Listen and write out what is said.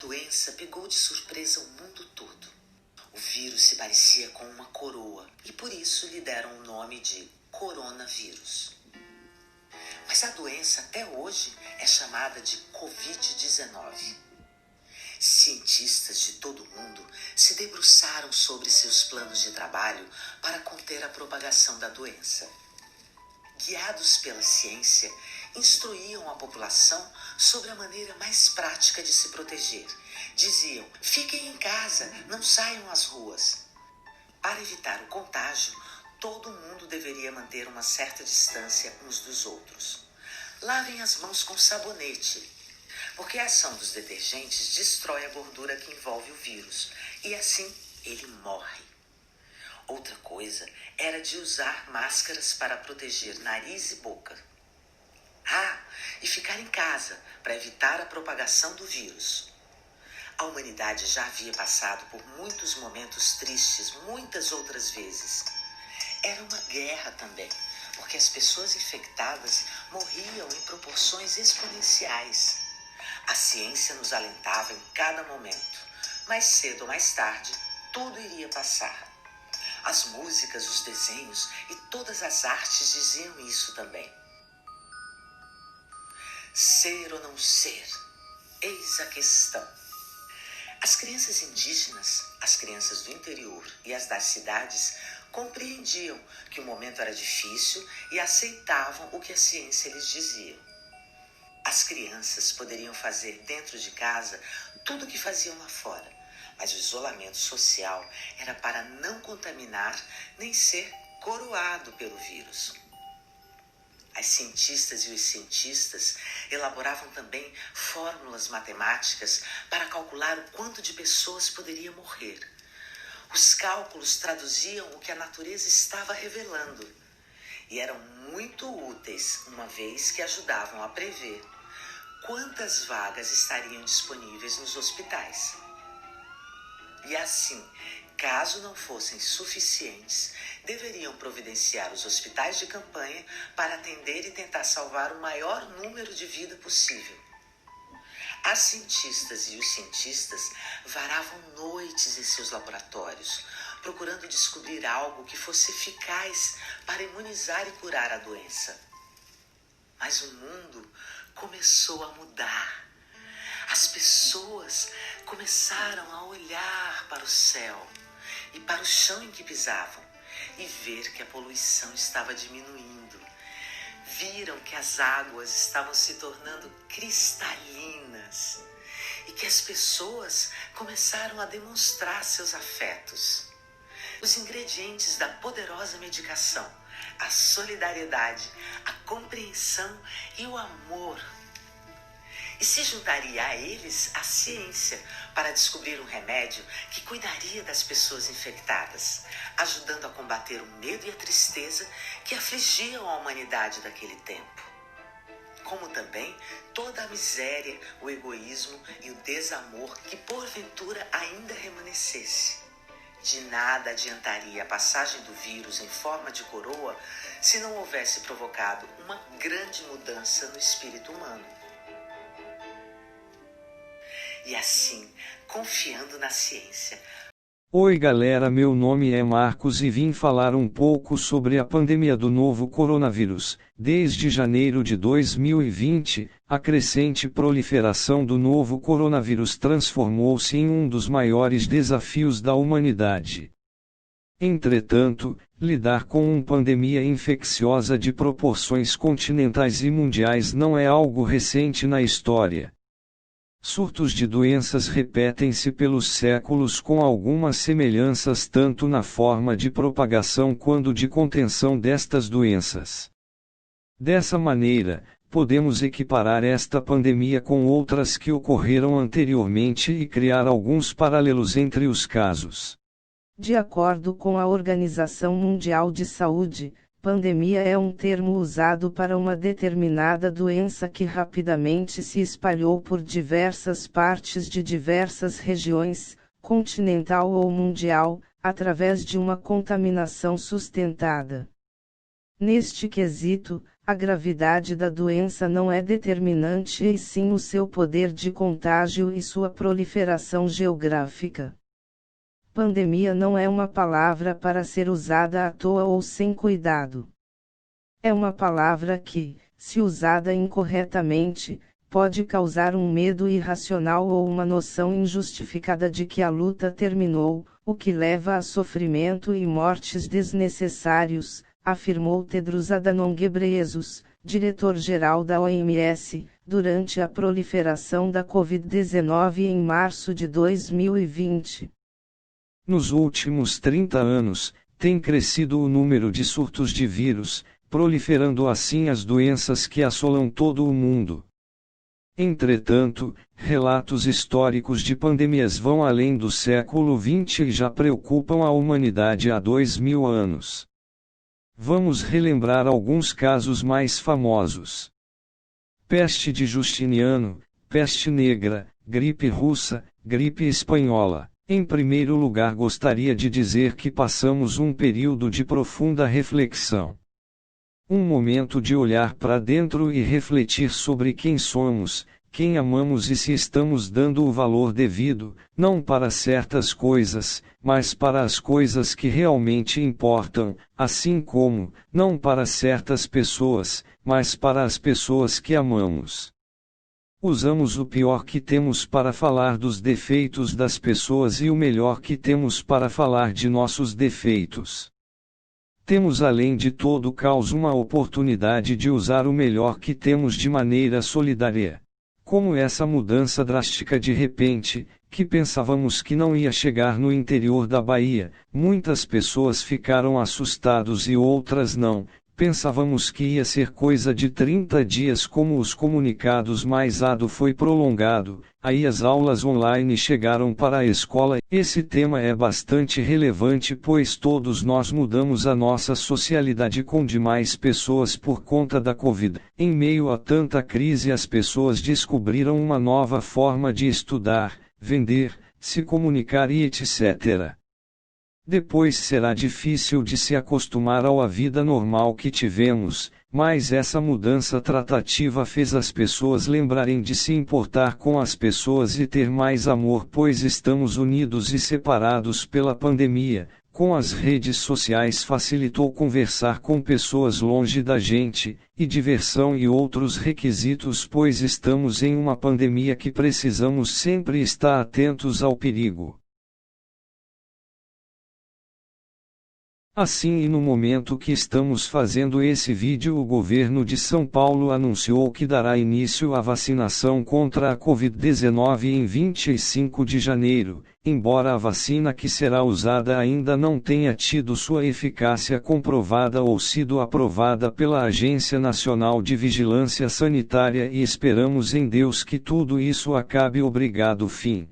A doença pegou de surpresa o mundo todo. O vírus se parecia com uma coroa e por isso lhe deram o nome de coronavírus. Mas a doença até hoje é chamada de Covid-19. Cientistas de todo o mundo se debruçaram sobre seus planos de trabalho para conter a propagação da doença. Guiados pela ciência, instruíam a população sobre a maneira mais prática de se proteger. Diziam: fiquem em casa, não saiam às ruas. Para evitar o contágio, todo mundo deveria manter uma certa distância uns dos outros. Lavem as mãos com sabonete, porque a ação dos detergentes destrói a gordura que envolve o vírus e assim ele morre. Outra coisa era de usar máscaras para proteger nariz e boca. E ficar em casa para evitar a propagação do vírus. A humanidade já havia passado por muitos momentos tristes, muitas outras vezes. Era uma guerra também, porque as pessoas infectadas morriam em proporções exponenciais. A ciência nos alentava em cada momento. Mais cedo ou mais tarde, tudo iria passar. As músicas, os desenhos e todas as artes diziam isso também. Ser ou não ser, eis a questão. As crianças indígenas, as crianças do interior e as das cidades compreendiam que o momento era difícil e aceitavam o que a ciência lhes dizia. As crianças poderiam fazer dentro de casa tudo o que faziam lá fora, mas o isolamento social era para não contaminar nem ser coroado pelo vírus. As cientistas e os cientistas elaboravam também fórmulas matemáticas para calcular o quanto de pessoas poderia morrer. Os cálculos traduziam o que a natureza estava revelando e eram muito úteis, uma vez que ajudavam a prever quantas vagas estariam disponíveis nos hospitais. E assim, caso não fossem suficientes, deveriam providenciar os hospitais de campanha para atender e tentar salvar o maior número de vidas possível. As cientistas e os cientistas varavam noites em seus laboratórios, procurando descobrir algo que fosse eficaz para imunizar e curar a doença. Mas o mundo começou a mudar. As pessoas começaram a olhar para o céu e para o chão em que pisavam e ver que a poluição estava diminuindo. Viram que as águas estavam se tornando cristalinas e que as pessoas começaram a demonstrar seus afetos. Os ingredientes da poderosa medicação, a solidariedade, a compreensão e o amor. E se juntaria a eles a ciência para descobrir um remédio que cuidaria das pessoas infectadas, ajudando a combater o medo e a tristeza que afligiam a humanidade daquele tempo. Como também toda a miséria, o egoísmo e o desamor que porventura ainda remanescesse. De nada adiantaria a passagem do vírus em forma de coroa se não houvesse provocado uma grande mudança no espírito humano. E assim, confiando na ciência. Oi galera, meu nome é Marcos e vim falar um pouco sobre a pandemia do novo coronavírus. Desde janeiro de 2020, a crescente proliferação do novo coronavírus transformou-se em um dos maiores desafios da humanidade. Entretanto, lidar com uma pandemia infecciosa de proporções continentais e mundiais não é algo recente na história. Surtos de doenças repetem-se pelos séculos com algumas semelhanças tanto na forma de propagação quanto de contenção destas doenças. Dessa maneira, podemos equiparar esta pandemia com outras que ocorreram anteriormente e criar alguns paralelos entre os casos. De acordo com a Organização Mundial de Saúde, pandemia é um termo usado para uma determinada doença que rapidamente se espalhou por diversas partes de diversas regiões, continental ou mundial, através de uma contaminação sustentada. Neste quesito, a gravidade da doença não é determinante e sim o seu poder de contágio e sua proliferação geográfica. Pandemia não é uma palavra para ser usada à toa ou sem cuidado. É uma palavra que, se usada incorretamente, pode causar um medo irracional ou uma noção injustificada de que a luta terminou, o que leva a sofrimento e mortes desnecessários, afirmou Tedros Adhanom Ghebreyesus, diretor-geral da OMS, durante a proliferação da Covid-19 em março de 2020. Nos últimos 30 anos, tem crescido o número de surtos de vírus, proliferando assim as doenças que assolam todo o mundo. Entretanto, relatos históricos de pandemias vão além do século XX e já preocupam a humanidade há 2000 anos. Vamos relembrar alguns casos mais famosos. Peste de Justiniano, peste negra, gripe russa, gripe espanhola. Em primeiro lugar, gostaria de dizer que passamos um período de profunda reflexão. Um momento de olhar para dentro e refletir sobre quem somos, quem amamos e se estamos dando o valor devido, não para certas coisas, mas para as coisas que realmente importam, assim como, não para certas pessoas, mas para as pessoas que amamos. Usamos o pior que temos para falar dos defeitos das pessoas e o melhor que temos para falar de nossos defeitos. Temos além de todo o caos uma oportunidade de usar o melhor que temos de maneira solidária. Como essa mudança drástica de repente, que pensávamos que não ia chegar no interior da Bahia, muitas pessoas ficaram assustados e outras não. Pensávamos que ia ser coisa de 30 dias como os comunicados mais ADO foi prolongado, aí as aulas online chegaram para a escola. Esse tema é bastante relevante pois todos nós mudamos a nossa socialidade com demais pessoas por conta da Covid. Em meio a tanta crise as pessoas descobriram uma nova forma de estudar, vender, se comunicar e etc. Depois será difícil de se acostumar à vida normal que tivemos, mas essa mudança tratativa fez as pessoas lembrarem de se importar com as pessoas e ter mais amor pois estamos unidos e separados pela pandemia. Com as redes sociais facilitou conversar com pessoas longe da gente, e diversão e outros requisitos pois estamos em uma pandemia que precisamos sempre estar atentos ao perigo. Assim e no momento que estamos fazendo esse vídeo o governo de São Paulo anunciou que dará início à vacinação contra a Covid-19 em 25 de janeiro, embora a vacina que será usada ainda não tenha tido sua eficácia comprovada ou sido aprovada pela Agência Nacional de Vigilância Sanitária e esperamos em Deus que tudo isso acabe. Obrigado. Fim.